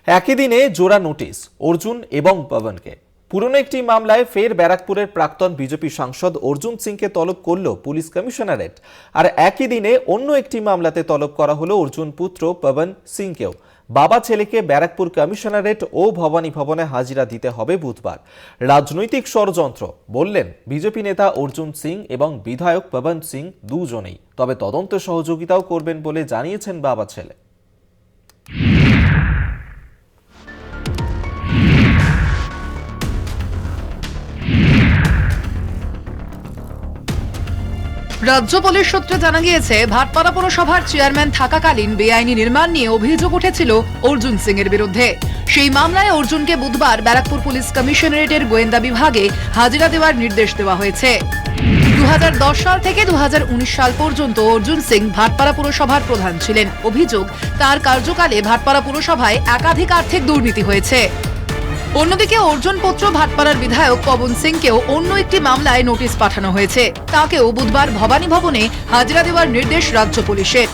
একই দিনে জোড়া নোটিশ অর্জুন এবং পবনকে। পুরনো একটি মামলায় ফের ব্যারাকপুরের প্রাক্তন বিজেপি সাংসদ অর্জুন সিংকে তলব করল পুলিশ কমিশনারেট। আর একই দিনে অন্য একটি মামলাতে তলব করা হলো অর্জুন পুত্র পবন সিংকেও। বাবা ছেলেকে ব্যারাকপুর কমিশনারেট ও ভবানী ভবনে হাজিরা দিতে হবে বুধবার। রাজনৈতিক ষড়যন্ত্র বললেন বিজেপি নেতা অর্জুন সিং এবং বিধায়ক পবন সিং দুজনেই। তবে তদন্তে সহযোগিতাও করবেন বলে জানিয়েছেন বাবা ছেলে। রাজ্য পুলিশ সূত্রে জানা গিয়েছে, ভাটপাড়া পুরসভার চেয়ারম্যান থাকাকালীন বেআইনি নির্মাণ নিয়ে অভিযোগ উঠেছিল অর্জুন সিং এর বিরুদ্ধে। সেই মামলায় অর্জুনকে বুধবার ব্যারাকপুর পুলিশ কমিশনারেটের গোয়েন্দা বিভাগে হাজিরা দেওয়ার নির্দেশ দেওয়া হয়েছে। 2010 সাল থেকে 2019 সাল পর্যন্ত অর্জুন সিং ভাটপাড়া পুরসভার প্রধান ছিলেন। অভিযোগ, তার কার্যকালে ভাটপাড়া পুরসভায় একাধিক আর্থিক দুর্নীতি হয়েছে। অন্যদিকে অর্জুন পুত্র ভাটপাড়ার বিধায়ক পবন সিংকেও অন্য একটি মামলায় নোটিশ পাঠানো হয়েছে। তাকেও বুধবার ভবানী ভবনে হাজিরা দেওয়ার নির্দেশ রাজ্য পুলিশের।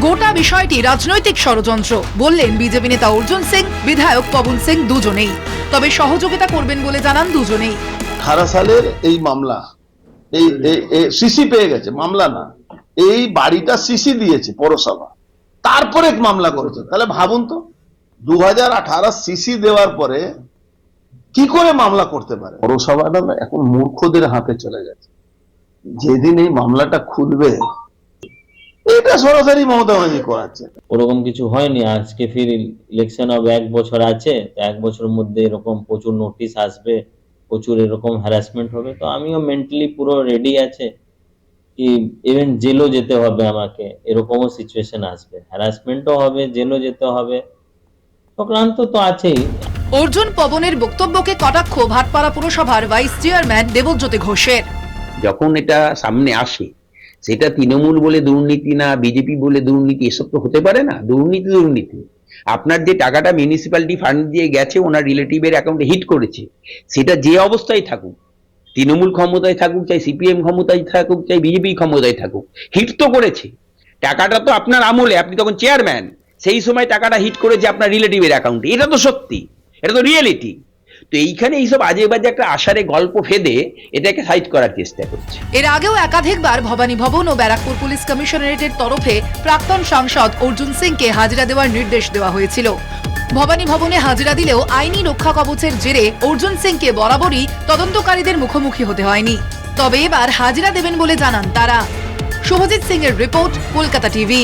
গোটা বিষয়টি রাজনৈতিক ষড়যন্ত্র বললেন বিজেপি নেতা অর্জুন সিং, বিধায়ক পবন সিং দুজনেই। তবে সহযোগিতা করবেন বলে জানান দুজনেই। 18 সালের এই মামলা, এই সিসি পেয়ে গেছে, মামলা না, এই বাড়িটা সিসি দিয়েছে পৌরসভা, তারপরে মামলা করেছে। তাহলে ভাবুন তো, 2018 সিসি দেওয়ার পরে কি করে মামলা করতে পারে? পৌরসভাটা এখন মূর্খদের হাতে চলে গেছে। যেদিন এই মামলাটা খুলবে, এটা সরাসরি মমতা ব্যানার্জি করাচ্ছে। ওরকম কিছু হয়নি। আজকে ফির ইলেকশন অব 1 বছর আছে, তো 1 বছরের মধ্যে এরকম প্রচুর নোটিশ আসবে, প্রচুর এরকম হ্যারাসমেন্ট হবে। তো আমিও মেন্টালি পুরো রেডি আছে কি ইভেন জেলও যেতে হবে আমাকে, এরকমও সিচুয়েশন আসবে, হ্যারাসমেন্টও হবে, জেলও যেতে হবে, ক্লান্ত তো আছেই। অর্জুন পবনের বক্তব্যকে কটাক্ষ ভাটপাড়া পুরসভার ভাইস চেয়ারম্যান দেবজ্যোতি ঘোষের। যখন এটা সামনে আসে, সেটা তৃণমূল বলে দুর্নীতি না বিজেপি বলে দুর্নীতি, এসব তো হতে পারে না। দুর্নীতি দুর্নীতি। আপনার যে টাকাটা মিউনিসিপ্যালিটি ফান্ড দিয়ে গেছে, ওনার রিলেটিভের অ্যাকাউন্টে হিট করেছে, সেটা যে অবস্থায় থাকুক, তৃণমূল ক্ষমতায় থাকুক, চাই সিপিএম ক্ষমতায় থাকুক, চাই বিজেপি ক্ষমতায় থাকুক, হিট তো করেছে। টাকাটা তো আপনার আমলে, আপনি তখন চেয়ারম্যান, সেই সময় টাকাটা হিট করেছে আপনার রিলেটিভের অ্যাকাউন্টে। এটা তো সত্যি, এটা তো রিয়েলিটি। তো এইখানে এইসব আজে বাজে একটা আষাঢ়ে গল্প ফেদে এটাকে সাইড করার চেষ্টা করছে। এর আগেও একাধিকবার ভবানী ভবন ও ব্যারাকপুর পুলিশ কমিশনারেটের তরফে প্রাক্তন সাংসদ অর্জুন সিংকে হাজিরা দেওয়ার নির্দেশ দেওয়া হয়েছিল। ভবানী ভবনে হাজিরা দিলেও আইনি রক্ষা কবচের জেরে অর্জুন সিংকে বরাবরই তদন্তকারীদের মুখোমুখি হতে হয়নি। তবে এবার হাজিরা দেবেন বলে জানান তারা। শুভজিৎ সিং এর রিপোর্ট, কলকাতা টিভি।